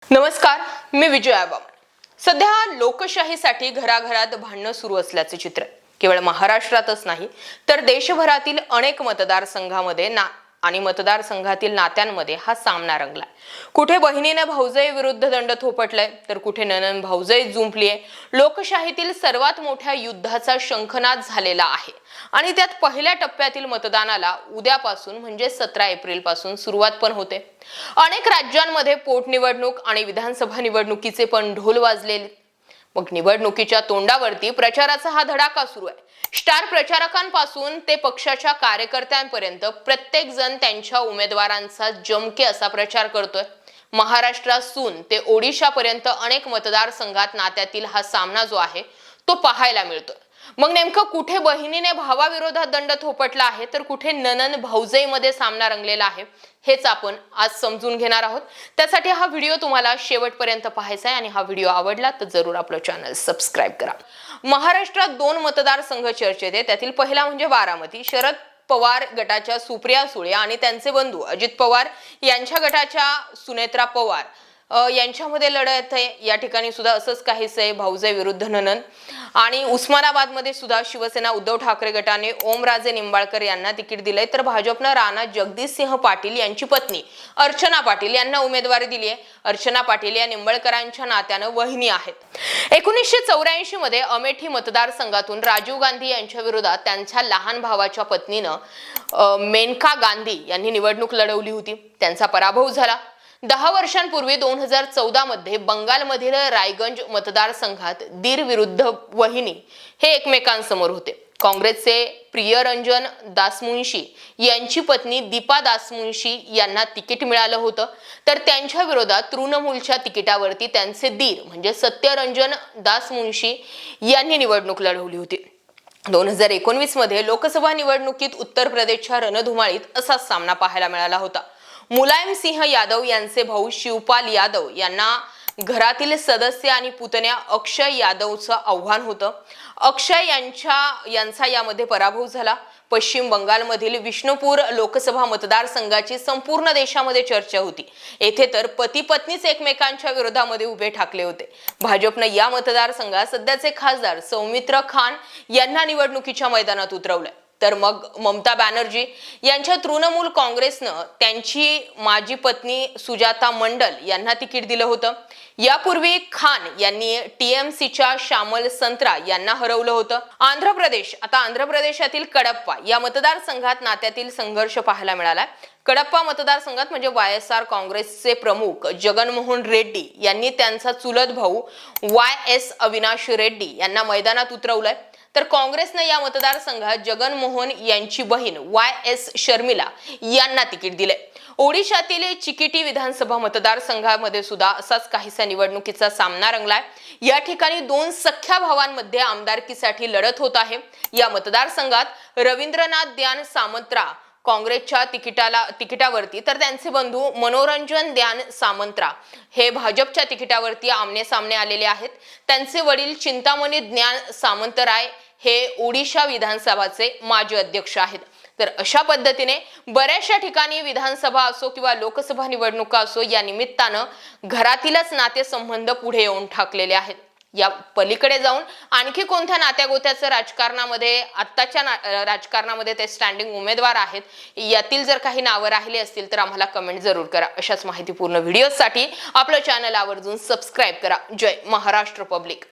नमस्कार, मी विजय आबाम। सध्या लोकशाहीसाठी घराघरात भांडणं सुरू असल्याचे चित्र केवळ महाराष्ट्रातच नाही तर देशभरातील अनेक मतदारसंघामध्ये आणि मतदारसंघातील नात्यांमध्ये हा सामना रंगलाय। कुठे बहिणीने भाऊजाई विरुद्ध दंड थोपटलाय तर कुठे नणंद भाऊजाई जुंपलीये। लोकशाहीतील सर्वात मोठ्या युद्धाचा शंखनाद झालेला आहे आणि त्यात पहिल्या टप्प्यातील मतदानाला उद्यापासून म्हणजे 17 एप्रिल पासून सुरुवात पण होते। अनेक राज्यांमध्ये पोटनिवडणूक आणि विधानसभा निवडणुकीचे पण ढोल वाजलेले। मग निवडणुकीच्या तोंडावरती प्रचाराचा हा धडाका सुरू आहे। स्टार प्रचारकांपासून ते पक्षाच्या कार्यकर्त्यांपर्यंत प्रत्येक जण त्यांच्या उमेदवारांचा जमके असा प्रचार करतोय। महाराष्ट्रातून ते ओडिशापर्यंत अनेक मतदारसंघात नात्यातील हा सामना जो आहे तो पाहायला मिळतोय। मग नेमकं कुठे बहिणीने भावाविरोधात दंड थोपटला आहे तर कुठे नणंद भाऊजाईमध्ये सामना रंगलेला आहे हेच आपण आज समजून घेणार आहोत। त्यासाठी हा व्हिडिओ तुम्हाला शेवटपर्यंत पाहायचा आहे आणि हा व्हिडिओ आवडला तर जरूर आपलं चॅनल सबस्क्राइब करा। महाराष्ट्रात 2 मतदारसंघ चर्चेत आहेत। त्यातील पहिला म्हणजे बारामती। शरद पवार गटाच्या सुप्रिया सुळे आणि त्यांचे बंधू अजित पवार यांच्या गटाच्या सुनेत्रा पवार यांच्यामध्ये लढत आहे। या ठिकाणी सुद्धा असंच काहीच आहे, भाऊजाई विरुद्ध नणंद। आणि उस्मानाबाद मध्ये सुद्धा शिवसेना उद्धव ठाकरे गटाने ओमराजे निंबाळकर यांना तिकीट दिलंय तर भाजपनं राणा जगदीशसिंह पाटील यांची पत्नी अर्चना पाटील यांना उमेदवारी दिली आहे। अर्चना पाटील या निंबाळकरांच्या नात्यानं वहिनी आहेत। 1984 मध्ये अमेठी मतदारसंघातून राजीव गांधी यांच्या विरोधात त्यांच्या लहान भावाच्या पत्नीनं मेनका गांधी यांनी निवडणूक लढवली होती। त्यांचा पराभव झाला। 10 वर्षांपूर्वी 2014 मध्ये बंगालमधील रायगंज मतदारसंघात दीर विरुद्ध वहिनी हे एकमेकांसमोर होते। काँग्रेसचे प्रियरंजन दासमुन्शी यांची पत्नी दीपा दासमुन्शी यांना तिकीट मिळालं होतं तर त्यांच्या विरोधात तृणमूलच्या तिकिटावरती त्यांचे दीर म्हणजे सत्यरंजन दासमुन्शी यांनी निवडणूक लढवली होती। 2019 मध्ये लोकसभा निवडणुकीत उत्तर प्रदेशच्या रणधुमाळीत असाच सामना पाहायला मिळाला होता। मुलायम सिंह यादव यांचे भाऊ शिवपाल यादव यांना घरातील सदस्य आणि पुतण्या अक्षय यादवचं आव्हान होतं। अक्षय यांचा यामध्ये पराभव झाला। पश्चिम बंगालमधील विष्णुपूर लोकसभा मतदारसंघाची संपूर्ण देशामध्ये चर्चा होती। येथे तर पती पत्नीच एकमेकांच्या विरोधामध्ये उभे ठाकले होते। भाजपनं या मतदारसंघात सध्याचे खासदार सौमित्र खान यांना निवडणुकीच्या मैदानात उतरवलंय तर मग ममता बॅनर्जी यांच्या तृणमूल काँग्रेसनं त्यांची माजी पत्नी सुजाता मंडल यांना तिकीट दिलं होतं। यापूर्वी खान यांनी टीएमसीच्या श्यामल संत्रा यांना हरवलं होतं। आंध्र प्रदेशातील कडप्पा या मतदारसंघात नात्यातील संघर्ष पाहायला मिळाला। कडप्पा मतदारसंघात म्हणजे वायएसआर काँग्रेसचे प्रमुख जगनमोहन रेड्डी यांनी त्यांचा चुलत भाऊ वायएस अविनाश रेड्डी यांना मैदानात उतरवलंय तर काँग्रेसने या मतदारसंघात जगनमोहन यांची बहीण वायएस शर्मिला यांना तिकीट दिले। ओडिशातील चिकिटी विधानसभा मतदारसंघामध्ये सुद्धा असाच काहीसा निवडणुकीचा सामना रंगलाय। या ठिकाणी 2 सख्या भावांमध्ये आमदारकीसाठी लढत होत आहे। या मतदारसंघात रवींद्रनाथ द्यान सामंत्रा काँग्रेसच्या तिकिटावरती तर त्यांचे बंधू मनोरंजन द्यान सामंत्रा हे भाजपच्या तिकिटावरती आमने सामने आलेले आहेत। त्यांचे वडील चिंतामणी ज्ञान सामंतराय हे ओडिशा विधानसभाचे माजी अध्यक्ष आहेत। तर अशा पद्धतीने बऱ्याचशा ठिकाणी विधानसभा असो किंवा लोकसभा निवडणुका असो या निमित्तानं घरातीलच नातेसंबंध पुढे येऊन ठाकलेले आहेत। या पलीकडे जाऊन आणखी कोणत्या नात्यागोत्याचं राजकारणामध्ये आत्ताच्या राजकारणामध्ये ते स्टँडिंग उमेदवार आहेत यातील जर काही नावं राहिली असतील तर आम्हाला कमेंट जरूर करा। अशाच माहितीपूर्ण व्हिडिओसाठी आपलं चॅनल आवर्जून सबस्क्राइब करा। जय महाराष्ट्र पब्लिक।